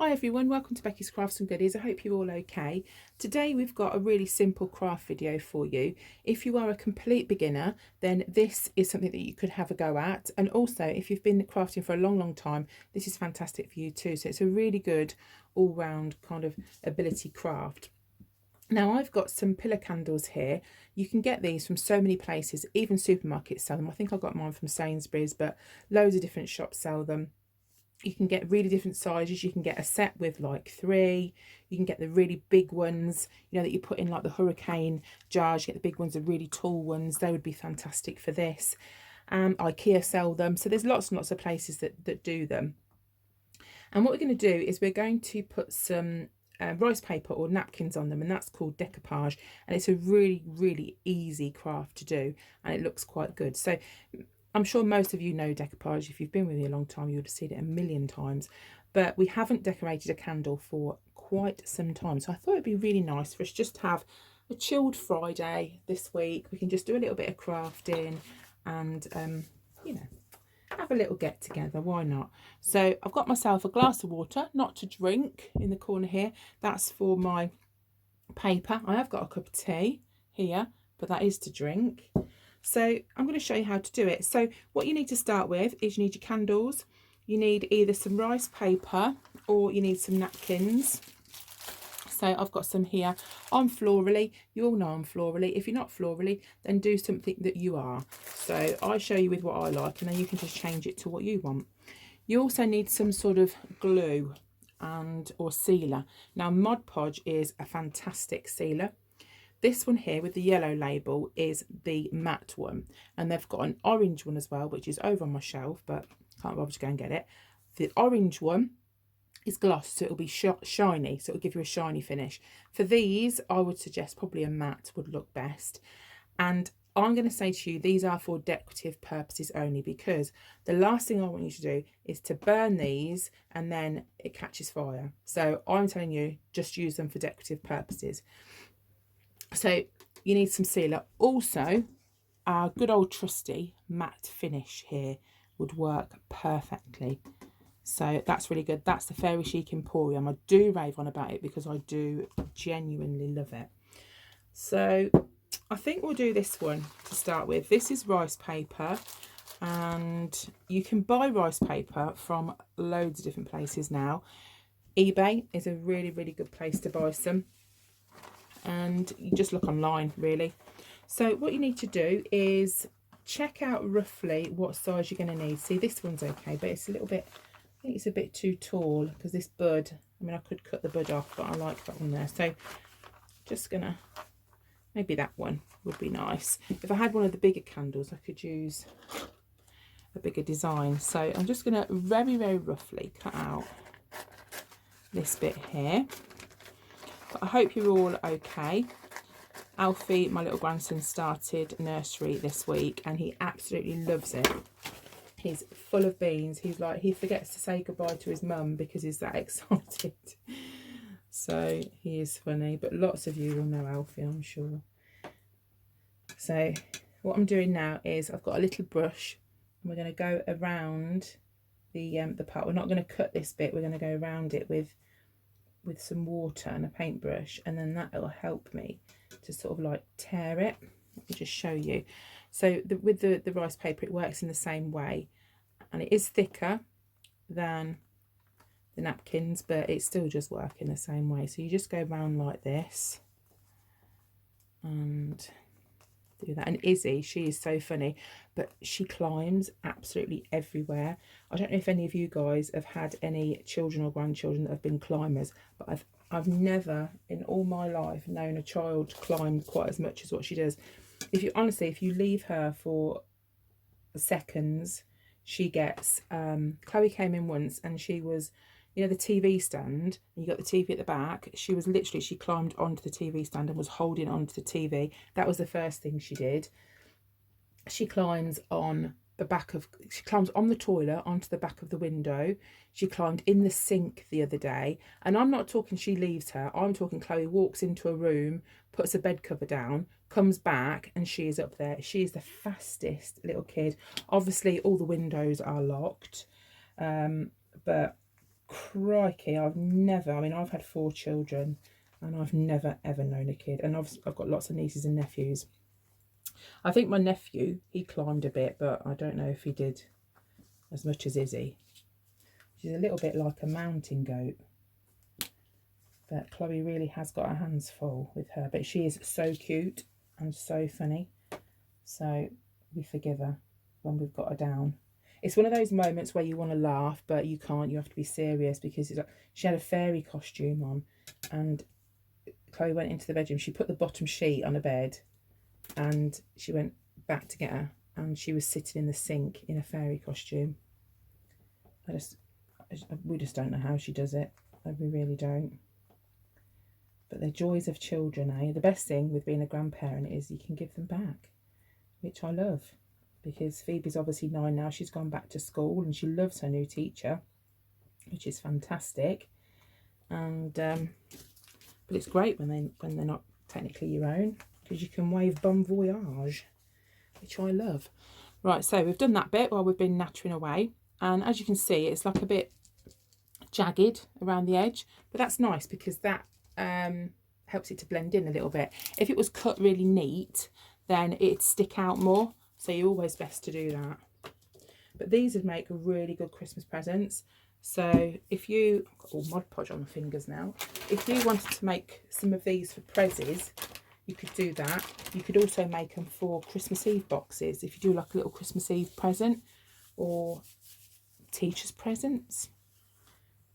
Hi everyone, welcome to Becky's Crafts and Goodies. I hope you're all okay. Today we've got a really simple craft video for you. If you are a complete beginner, then this is something that you could have a go at. And also, if you've been crafting for a long time, this is fantastic for you too. So it's a really good all-round kind of ability craft. Now I've got some pillar candles here. You can get these from so many places, even supermarkets sell them. I think I got mine from Sainsbury's, but loads of different shops sell them. You can get really different sizes. You can get a set with like 3. You can get the really big ones, you know, that you put in like the hurricane jars. You get the big ones, the really tall ones. They would be fantastic for this. IKEA sell them. So there's lots and lots of places that do them. And what we're going to do is we're going to put some rice paper or napkins on them, and that's called decoupage. And it's a really easy craft to do, and it looks quite good. So I'm sure most of you know decoupage. If you've been with me a long time, you would have seen it a million times. But we haven't decorated a candle for quite some time. So I thought it'd be really nice for us just to have a chilled Friday this week. We can just do a little bit of crafting and, you know, have a little get together. Why not? So I've got myself a glass of water, not to drink, in the corner here. That's for my paper. I have got a cup of tea here, but that is to drink. So I'm going to show you how to do it. So what you need to start with is you need your candles. You need either some rice paper or you need some napkins. So I've got some here. I'm florally. You all know I'm florally. If you're not florally, then do something that you are. So I show you with what I like, and then you can just change it to what you want. You also need some sort of glue or sealer. Now Mod Podge is a fantastic sealer. This one here with the yellow label is the matte one, and they've got an orange one as well, which is over on my shelf, but can't bother to go and get it. The orange one is gloss, so it'll be shiny, so it'll give you a shiny finish. For these, I would suggest probably a matte would look best. And I'm going to say to you, these are for decorative purposes only, because the last thing I want you to do is to burn these and then it catches fire. So I'm telling you, just use them for decorative purposes. So you need some sealer. Also, our good old trusty matte finish here would work perfectly. So that's really good. That's the Fairy Chic Emporium. I do rave on about it because I do genuinely love it. So I think we'll do this one to start with. This is rice paper, and you can buy rice paper from loads of different places now. eBay is a really good place to buy some. And you just look online really. So what you need to do is check out roughly what size you're going to need. See, this one's okay, but it's a little bit, I think it's a bit too tall, because this bud, I mean, I could cut the bud off, but I like that one there. So just gonna, maybe that one would be nice. If I had one of the bigger candles, I could use a bigger design. So I'm just gonna very roughly cut out this bit here. But I hope you're all okay. Alfie, my little grandson, started nursery this week and he absolutely loves it. He's full of beans. He's like, he forgets to say goodbye to his mum because he's that excited. So he is funny, but lots of you will know Alfie, I'm sure. So what I'm doing now is I've got a little brush and we're going to go around the part. We're not going to cut this bit. We're going to go around it with some water and a paintbrush, and then that will help me to sort of like tear it. Let me just show you. So with the rice paper, it works in the same way, and it is thicker than the napkins, but it still just works in the same way. So you just go around like this and do that. And Izzy, she is so funny, but she climbs absolutely everywhere. I don't know if any of you guys have had any children or grandchildren that have been climbers, but I've never in all my life known a child climb quite as much as what she does. If you leave her for seconds, she gets Chloe came in once and she was, you know, the TV stand, and you got the TV at the back. She climbed onto the TV stand and was holding onto the TV. That was the first thing she did. She climbs on the toilet onto the back of the window. She climbed in the sink the other day. And I'm not talking she leaves her. I'm talking Chloe walks into a room, puts a bed cover down, comes back, and she is up there. She is the fastest little kid. Obviously, all the windows are locked. But crikey, I've never, I mean, I've had 4 children and I've never ever known a kid, and I've got lots of nieces and nephews. I think my nephew, he climbed a bit, but I don't know if he did as much as Izzy. She's a little bit like a mountain goat, but Chloe really has got her hands full with her, but she is so cute and so funny, so we forgive her when we've got her down. It's one of those moments where you want to laugh, but you can't. You have to be serious, because she had a fairy costume on, and Chloe went into the bedroom. She put the bottom sheet on a bed, and she went back to get her, and she was sitting in the sink in a fairy costume. We just don't know how she does it. We really don't. But the joys of children, eh? The best thing with being a grandparent is you can give them back, which I love, because Phoebe's obviously 9 now. She's gone back to school and she loves her new teacher, which is fantastic. And but it's great when they're not technically your own, because you can wave bon voyage, which I love. Right, so we've done that bit while we've been nattering away, and as you can see, it's like a bit jagged around the edge, but that's nice because that helps it to blend in a little bit. If it was cut really neat, then it'd stick out more, so you're always best to do that. But these would make really good Christmas presents. So if you, I've got all Mod Podge on my fingers now, if you wanted to make some of these for prezzies, you could do that. You could also make them for Christmas Eve boxes, if you do like a little Christmas Eve present or teacher's presents.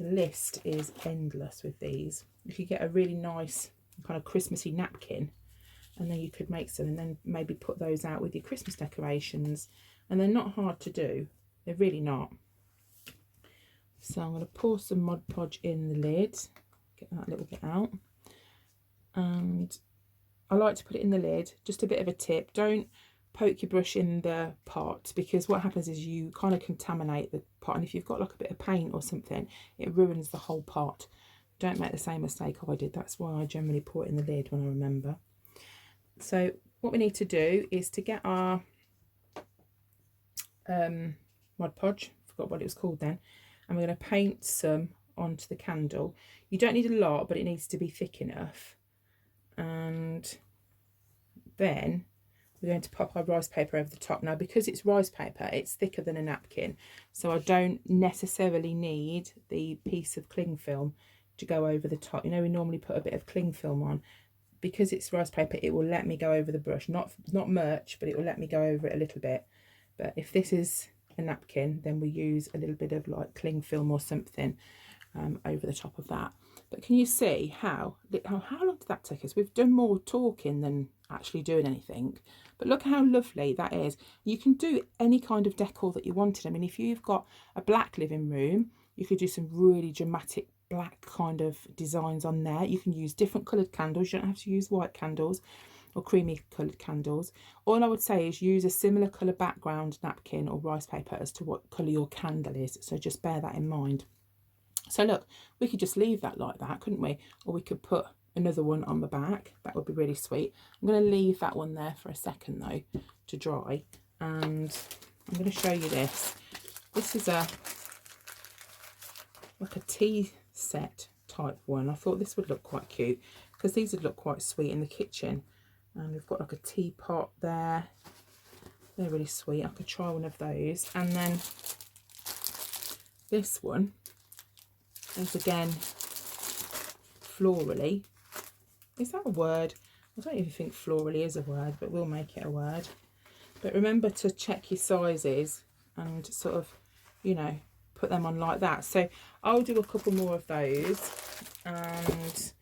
The list is endless with these. You could get a really nice kind of Christmassy napkin, and then you could make some and then maybe put those out with your Christmas decorations. And they're not hard to do. They're really not. So I'm going to pour some Mod Podge in the lid, get that little bit out. And I like to put it in the lid, just a bit of a tip. Don't poke your brush in the pot, because what happens is you kind of contaminate the pot, and if you've got like a bit of paint or something, it ruins the whole pot. Don't make the same mistake I did. That's why I generally pour it in the lid when I remember. So what we need to do is to get our Mod Podge, forgot what it was called then, and we're going to paint some onto the candle. You don't need a lot, but it needs to be thick enough. And then we're going to pop our rice paper over the top. Now, because it's rice paper, it's thicker than a napkin, so I don't necessarily need the piece of cling film to go over the top. You know, we normally put a bit of cling film on. Because it's rice paper, it will let me go over the brush. Not much, but it will let me go over it a little bit. But if this is a napkin, then we use a little bit of like cling film or something over the top of that. But can you see how long did that take us? We've done more talking than actually doing anything. But look how lovely that is. You can do any kind of decor that you wanted. I mean, if you've got a black living room, you could do some really dramatic black kind of designs on there. You can use different coloured candles. You don't have to use white candles or creamy coloured candles. All I would say is use a similar colour background napkin or rice paper as to what colour your candle is. So just bear that in mind. So look, we could just leave that like that, couldn't we? Or we could put another one on the back. That would be really sweet. I'm going to leave that one there for a second though to dry, and I'm going to show you this. This is like a tea set type one. I thought this would look quite cute because these would look quite sweet in the kitchen. And we've got like a teapot there. They're really sweet. I could try one of those. And then this one is again florally. Is that a word? I don't even think florally is a word, but we'll make it a word. But remember to check your sizes and sort of, you know, put them on like that. So I'll do a couple more of those, and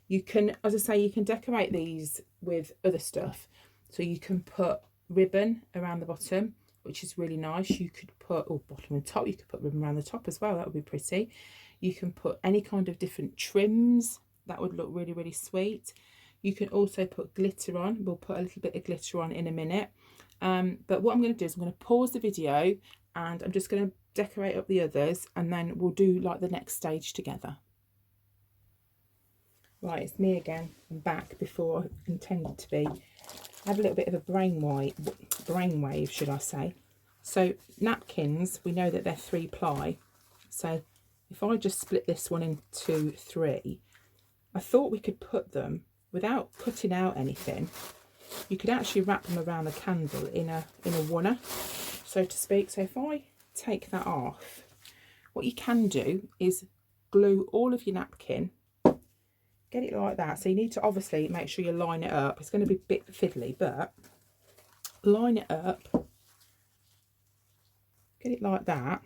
you can, as I say, you can decorate these with other stuff. So you can put ribbon around the bottom, which is really nice. You could put, or bottom and top, you could put ribbon around the top as well. That would be pretty. You can put any kind of different trims. That would look really, really sweet. You can also put glitter on. We'll put a little bit of glitter on in a minute. But what I'm going to do is I'm going to pause the video and I'm just going to decorate up the others, and then we'll do like the next stage together. Right, it's me again. I'm back before I intended to be. I have a little bit of a brainwave, should I say. So napkins, we know that they're 3 ply. So if I just split this one into 3, I thought we could put them without cutting out anything. You could actually wrap them around the candle in a oneer, so to speak. So if I take that off, what you can do is glue all of your napkin, get it like that. So you need to obviously make sure you line it up. It's going to be a bit fiddly, but line it up, get it like that,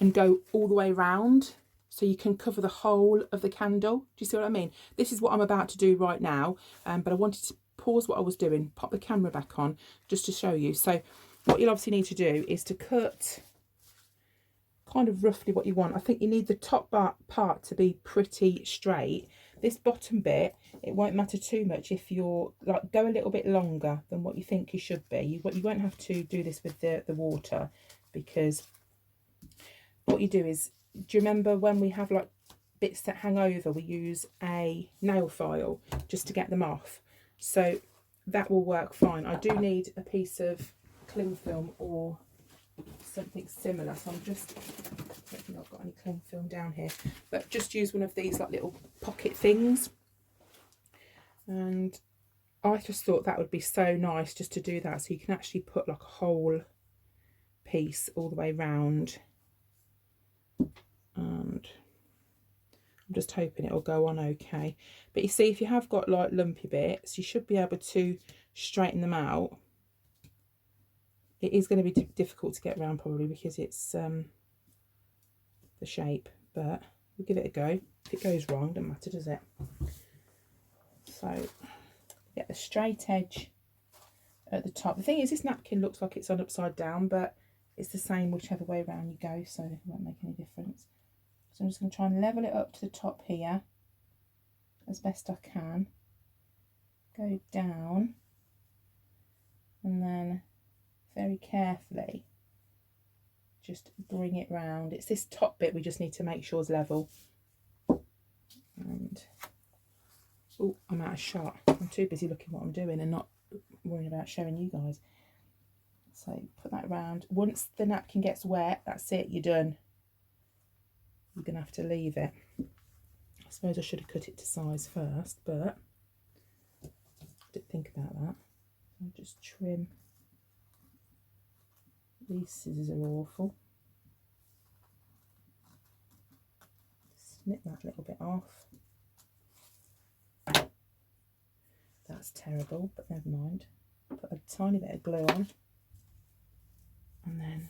and go all the way round so you can cover the whole of the candle. Do you see what I mean? This is what I'm about to do right now, but I wanted to pause what I was doing, pop the camera back on just to show you. So what you'll obviously need to do is to cut kind of roughly what you want. I think you need the top part to be pretty straight. This bottom bit, it won't matter too much if you're like, go a little bit longer than what you think you should be. You won't have to do this with the water, because what you do is, do you remember when we have like bits that hang over, we use a nail file just to get them off? So that will work fine. I do need a piece of cling film or something similar, so I'm just, I don't think I've got any cling film down here, but just use one of these like little pocket things. And I just thought that would be so nice just to do that, so you can actually put like a whole piece all the way round. And I'm just hoping it'll go on okay. But you see, if you have got like lumpy bits, you should be able to straighten them out. It is going to be difficult to get around probably because it's the shape, but we'll give it a go. If it goes wrong, doesn't matter, does it? So get the straight edge at the top. The thing is, this napkin looks like it's on upside down, but it's the same whichever way around you go, so it won't make any difference. So I'm just going to try and level it up to the top here as best I can. Go down, and then very carefully just bring it round. It's this top bit we just need to make sure is level. And oh, I'm out of shot. I'm too busy looking what I'm doing and not worrying about showing you guys. So put that around. Once the napkin gets wet, that's it, you're done. You're gonna have to leave it. I suppose I should have cut it to size first, but I didn't think about that. I'll just trim. These scissors are awful. Snip that little bit off. That's terrible, but never mind. Put a tiny bit of glue on. And then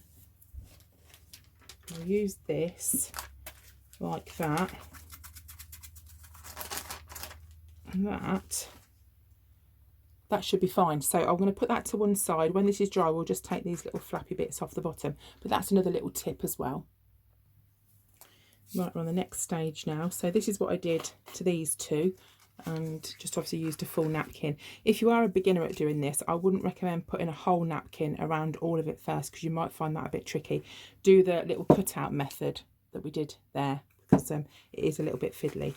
I'll use this like that. And that should be fine. So I'm going to put that to one side. When this is dry, we'll just take these little flappy bits off the bottom. But that's another little tip as well. Right, we're on the next stage now. So this is what I did to these two, and just obviously used a full napkin. If you are a beginner at doing this, I wouldn't recommend putting a whole napkin around all of it first, because you might find that a bit tricky. Do the little cutout method that we did there, because it is a little bit fiddly.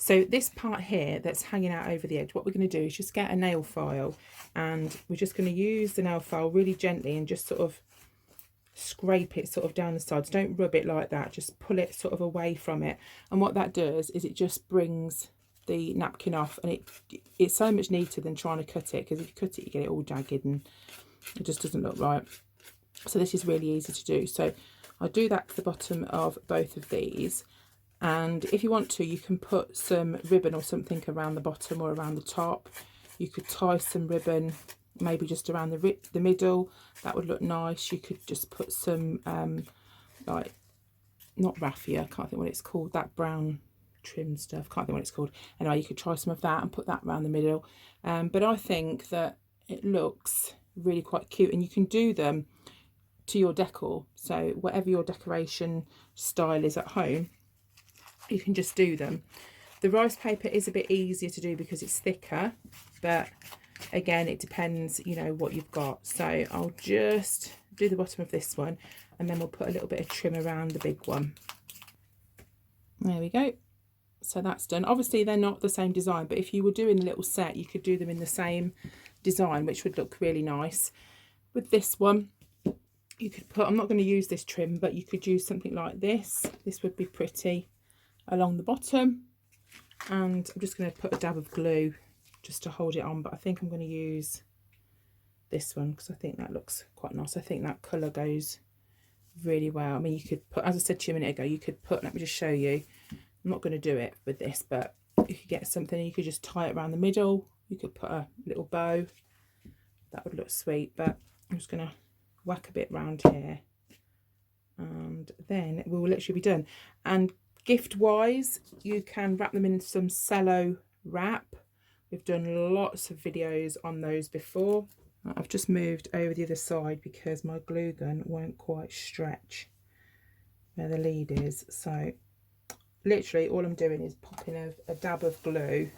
So this part here that's hanging out over the edge, what we're going to do is just get a nail file, and we're just going to use the nail file really gently and just sort of scrape it sort of down the sides. Don't rub it like that, just pull it sort of away from it. And what that does is it just brings the napkin off, and it's so much neater than trying to cut it, because if you cut it you get it all jagged and it just doesn't look right. So this is really easy to do. So I'll do that to the bottom of both of these. And if you want to, you can put some ribbon or something around the bottom or around the top. You could tie some ribbon maybe just around the middle. That would look nice. You could just put some like, not raffia, I can't think what it's called, that brown trim stuff, can't think what it's called. Anyway, you could try some of that and put that around the middle. But I think that it looks really quite cute, and you can do them to your decor. So whatever your decoration style is at home, you can just do them. The rice paper is a bit easier to do because it's thicker, but again, it depends, you know, what you've got. So I'll just do the bottom of this one, and then we'll put a little bit of trim around the big one. There we go. So that's done. Obviously they're not the same design, but if you were doing a little set, you could do them in the same design, which would look really nice. With this one, You could put, I'm not going to use this trim, but you could use something like this. This would be pretty along the bottom. And I'm just going to put a dab of glue just to hold it on, but I think I'm going to use this one because I think that looks quite nice. I think that colour goes really well. I mean, you could put, as I said to you a minute ago, you could put, let me just show you, I'm not going to do it with this, but you could get something, you could just tie it around the middle. You could put a little bow, that would look sweet. But I'm just going to whack a bit round here, and then we will literally be done. And gift wise, you can wrap them in some cello wrap. We've done lots of videos on those before. I've just moved over the other side because my glue gun won't quite stretch where the lead is. So literally all I'm doing is popping a dab of glue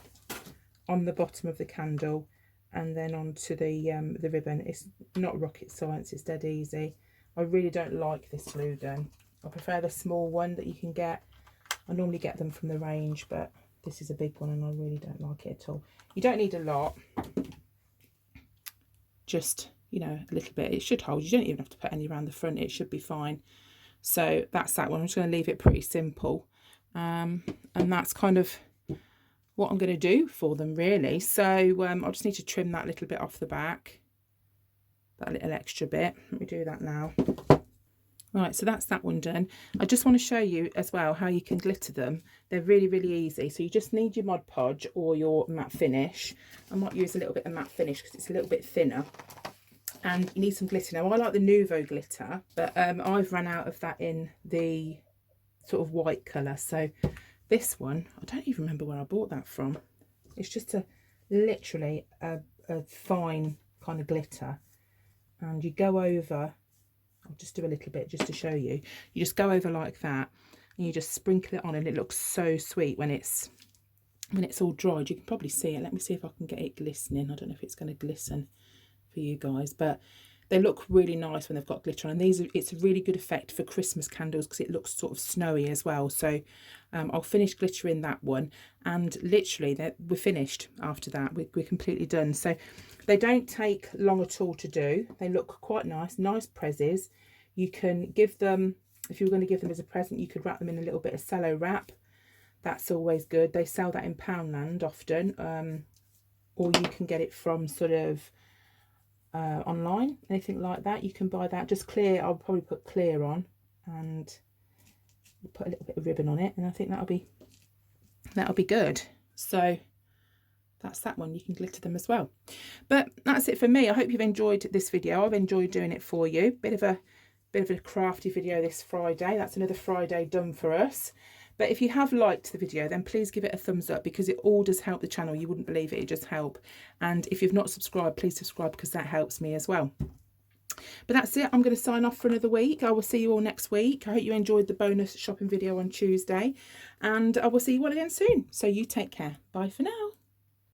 on the bottom of the candle and then onto the ribbon. It's not rocket science, it's dead easy. I really don't like this glue gun. I prefer the small one that you can get. I normally get them from the range, but this is a big one and I really don't like it at all. You don't need a lot, just, you know, a little bit. It should hold. You don't even have to put any around the front. It should be fine. So that's that one. I'm just going to leave it pretty simple. And that's kind of what I'm going to do for them, really. So I just need to trim that little bit off the back, that little extra bit. Let me do that now. Right, so that's that one done. I just want to show you as well how you can glitter them. They're really, really easy. So you just need your Mod Podge or your matte finish. I might use a little bit of matte finish because it's a little bit thinner. And you need some glitter. Now, I like the Nouveau glitter, but I've run out of that in the sort of white colour. So this one, I don't even remember where I bought that from. It's just literally a fine kind of glitter. And you go over, I'll just do a little bit just to show you. You just go over like that and you just sprinkle it on, and it looks so sweet when it's all dried. You can probably see it. Let me see if I can get it glistening. I don't know if it's going to glisten for you guys, but they look really nice when they've got glitter on. And it's a really good effect for Christmas candles because it looks sort of snowy as well. So I'll finish glittering that one, and literally we're finished after that. We're completely done. So they don't take long at all to do. They look quite nice prezzies. You can give them, if you were going to give them as a present, you could wrap them in a little bit of cello wrap. That's always good. They sell that in Poundland often, or you can get it from sort of online, anything like that. You can buy that. Just clear, I'll probably put clear on and put a little bit of ribbon on it, and I think that'll be good. So that's that one. You can glitter them as well. But that's it for me. I hope you've enjoyed this video. I've enjoyed doing it for you. Bit of a crafty video this Friday. That's another Friday done for us. But if you have liked the video, then please give it a thumbs up, because it all does help the channel. You wouldn't believe it, it just helps. And if you've not subscribed, please subscribe, because that helps me as well. But that's it. I'm going to sign off for another week. I will see you all next week. I hope you enjoyed the bonus shopping video on Tuesday, and I will see you all again soon. So you take care. Bye for now.